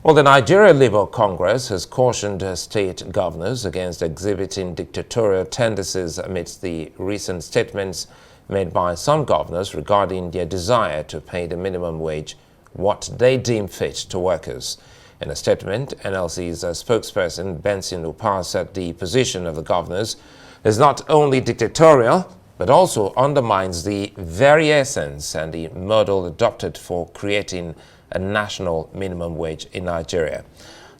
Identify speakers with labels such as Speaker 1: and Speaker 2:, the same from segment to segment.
Speaker 1: Well, the Nigeria Labour Congress has cautioned state governors against exhibiting dictatorial tendencies amidst the recent statements made by some governors regarding their desire to pay the minimum wage what they deem fit to workers. In a statement, NLC's spokesperson Benson Upah said the position of the governors is not only dictatorial, but also undermines the very essence and the model adopted for creating a national minimum wage in Nigeria.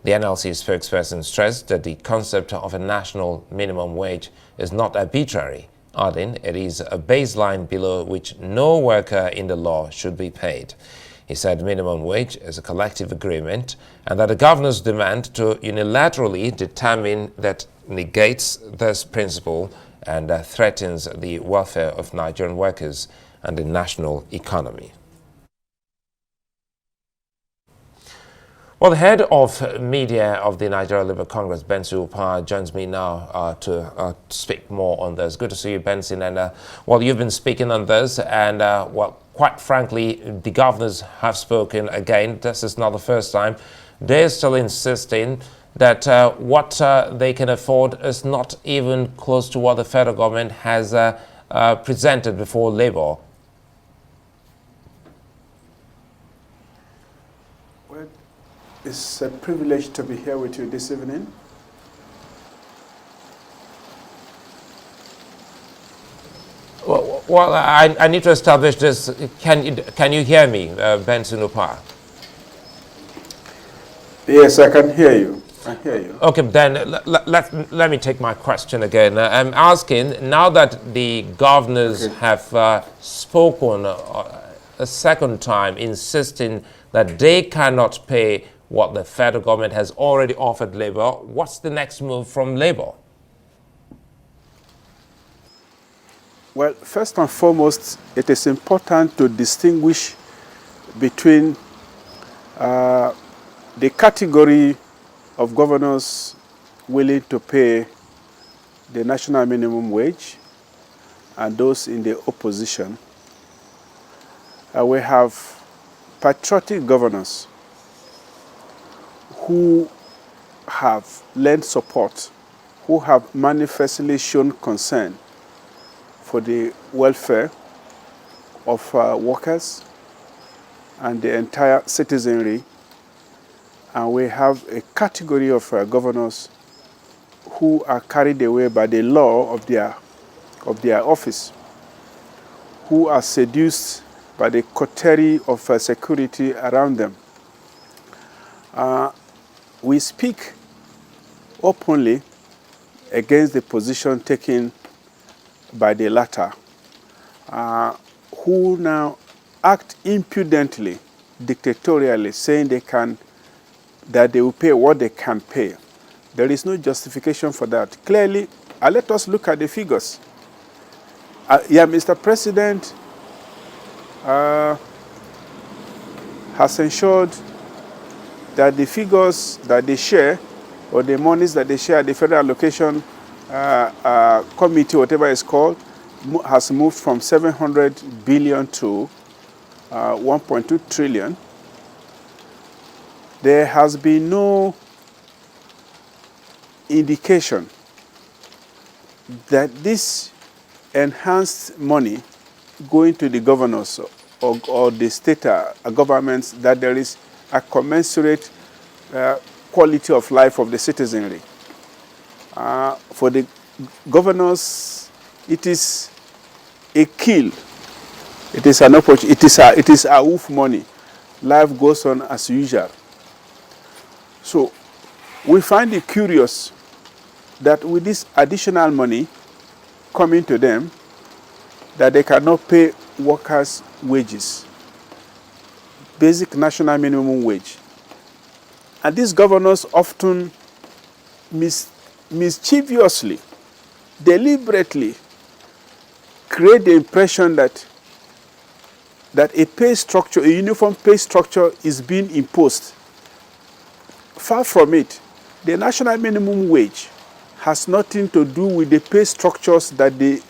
Speaker 1: The NLC spokesperson stressed that the concept of a national minimum wage is not arbitrary, adding it is a baseline below which no worker in the law should be paid. He said minimum wage is a collective agreement and that the governor's demand to unilaterally determine that negates this principle and threatens the welfare of Nigerian workers and the national economy. Well, the head of media of the Nigeria Labour Congress, Benson Upah, joins me now to speak more on this. Good to see you, Benson. And well, you've been speaking on this, and well, quite frankly, the governors have spoken again. This is not the first time. They're still insisting that what they can afford is not even close to what the federal government has presented before Labour.
Speaker 2: Well, it's a privilege to be here with you this evening.
Speaker 1: Well, I need to establish this. Can you hear me, Benson Upah?
Speaker 2: Yes, I can hear you. I hear you.
Speaker 1: Okay, then let me take my question again. I'm asking, now that the governors have spoken a second time, insisting that they cannot pay what the federal government has already offered Labour, what's the next move from Labour?
Speaker 2: Well, first and foremost, it is important to distinguish between the category of governors willing to pay the national minimum wage and those in the opposition. We have patriotic governors who have lent support, who have manifestly shown concern for the welfare of workers and the entire citizenry. And we have a category of governors who are carried away by the law of their office, who are seduced by the coterie of security around them. We speak openly against the position taken by the latter, who now act impudently, dictatorially, saying that they will pay what they can pay. There is no justification for that. Clearly, let us look at the figures. Yeah, Mr. President has ensured that the figures that they share, or the monies that they share at the Federal Allocation Committee, whatever it's called, has moved from 700 billion to 1.2 trillion. There has been no indication that this enhanced money going to the governors or the state governments, that there is a commensurate quality of life of the citizenry. For the governors, it is a kill. It is an opportunity. It is a wolf money. Life goes on as usual. So we find it curious that with this additional money coming to them, that they cannot pay workers' wages, basic national minimum wage. And these governors often mischievously, deliberately create the impression that a pay structure, a uniform pay structure is being imposed. Far from it. The national minimum wage has nothing to do with the pay structures that the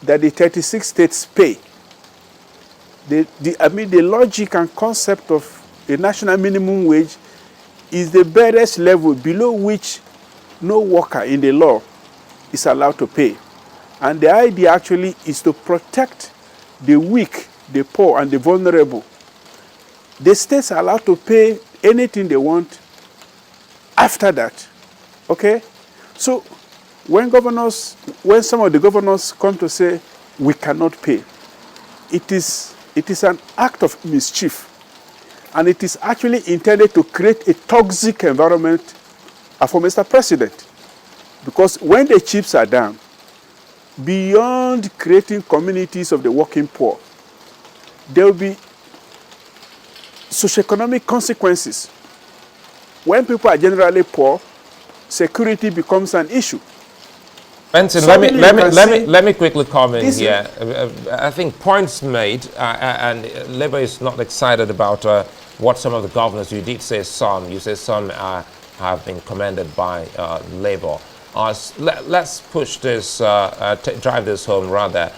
Speaker 2: 36 states pay. The logic and concept of a national minimum wage is the barest level below which no worker in the law is allowed to pay. And the idea actually is to protect the weak, the poor, and the vulnerable. The states are allowed to pay anything they want after that. Okay? So when some of the governors come to say, we cannot pay, it is an act of mischief. And it is actually intended to create a toxic environment for Mr. President. Because when the chips are down, beyond creating communities of the working poor, there will be socioeconomic consequences. When people are generally poor, security becomes an issue.
Speaker 1: Benson, let me quickly comment here. I think points made, and Labour is not excited about what some of the governors, you did say some, you say some have been commended by Labour. Let's push this, drive this home rather.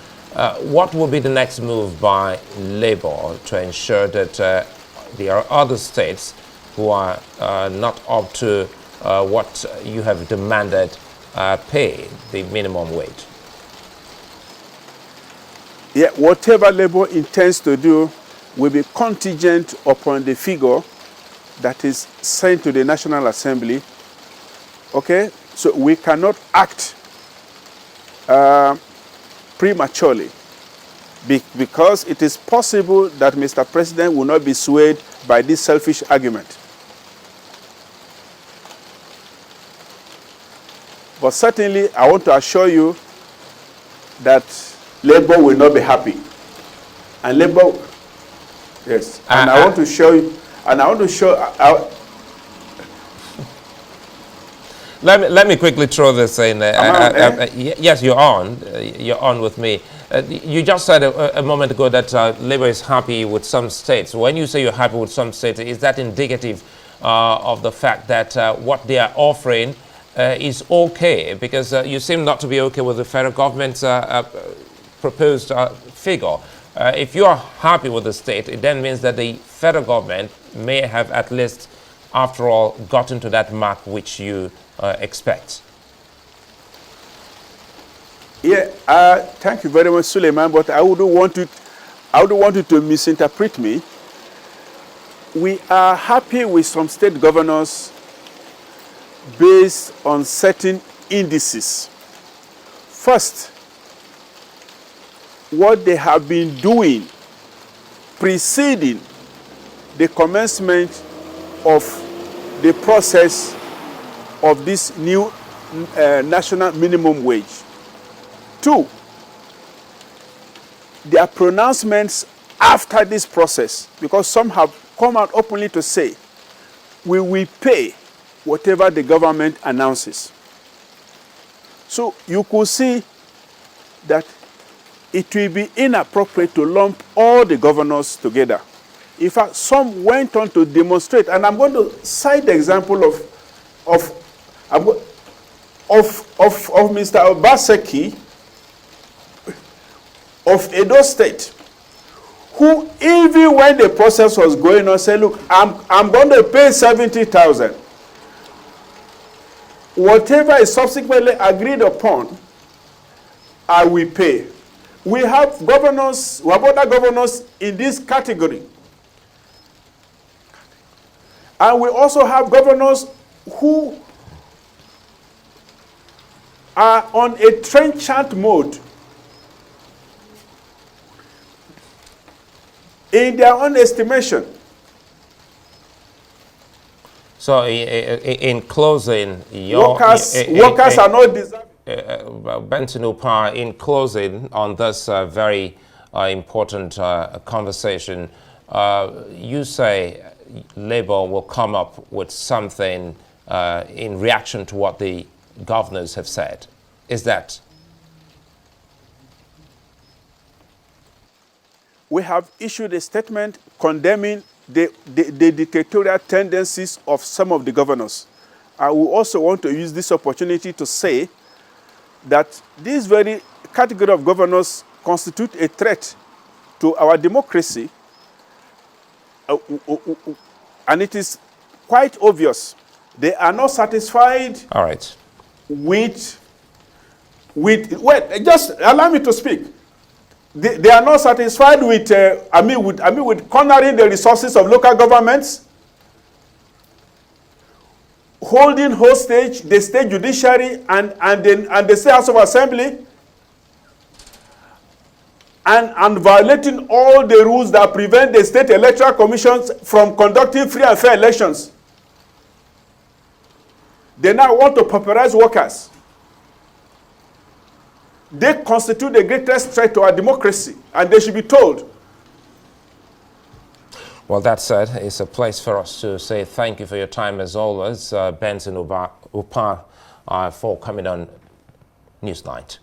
Speaker 1: What will be the next move by Labour to ensure that there are other states who are not up to what you have demanded pay, the minimum wage?
Speaker 2: Yeah, whatever Labour intends to do will be contingent upon the figure that is sent to the National Assembly. Okay? So we cannot act prematurely because it is possible that Mr. President will not be swayed by this selfish argument. But certainly, I want to assure you that Labour will not be happy. And Labour, yes. And I want to show you, and I want to show.
Speaker 1: Let me quickly throw this in. Yes, you're on. You're on with me. You just said a moment ago that Labour is happy with some states. When you say you're happy with some states, is that indicative of the fact that what they are offering is okay? Because you seem not to be okay with the federal government's proposed figure. If you are happy with the state, it then means that the federal government may have at least, after all, gotten to that mark which you expect.
Speaker 2: Yeah, thank you very much, Suleiman, but I wouldn't want you to misinterpret me. We are happy with some state governors based on certain indices. First, what they have been doing preceding the commencement of the process of this new national minimum wage. Two, their pronouncements after this process, because some have come out openly to say, we will pay whatever the government announces. So you could see that it will be inappropriate to lump all the governors together. In fact, some went on to demonstrate, and I'm going to cite the example of Mr. Obaseki of Edo State, who even when the process was going on said, look, I'm going to pay 70,000. Whatever is subsequently agreed upon, I will pay. We have governors, we have other governors in this category. And we also have governors who are on a trenchant mode. In their own estimation.
Speaker 1: So, in closing,
Speaker 2: workers are not deserving.
Speaker 1: Benson Upah, in closing on this very important conversation, you say Labour will come up with something in reaction to what the governors have said. Is that?
Speaker 2: We have issued a statement condemning the dictatorial tendencies of some of the governors. I will also want to use this opportunity to say that this very category of governors constitute a threat to our democracy, and it is quite obvious. They are not satisfied
Speaker 1: All right.
Speaker 2: with wait, just allow me to speak. They are not satisfied with, with cornering the resources of local governments, holding hostage the state judiciary and the state House of Assembly, and violating all the rules that prevent the state electoral commissions from conducting free and fair elections. They now want to pauperize workers. They constitute the greatest threat to our democracy, and they should be told.
Speaker 1: Well, that said, it's a place for us to say thank you for your time as always, Benson Upah, for coming on Newsnight.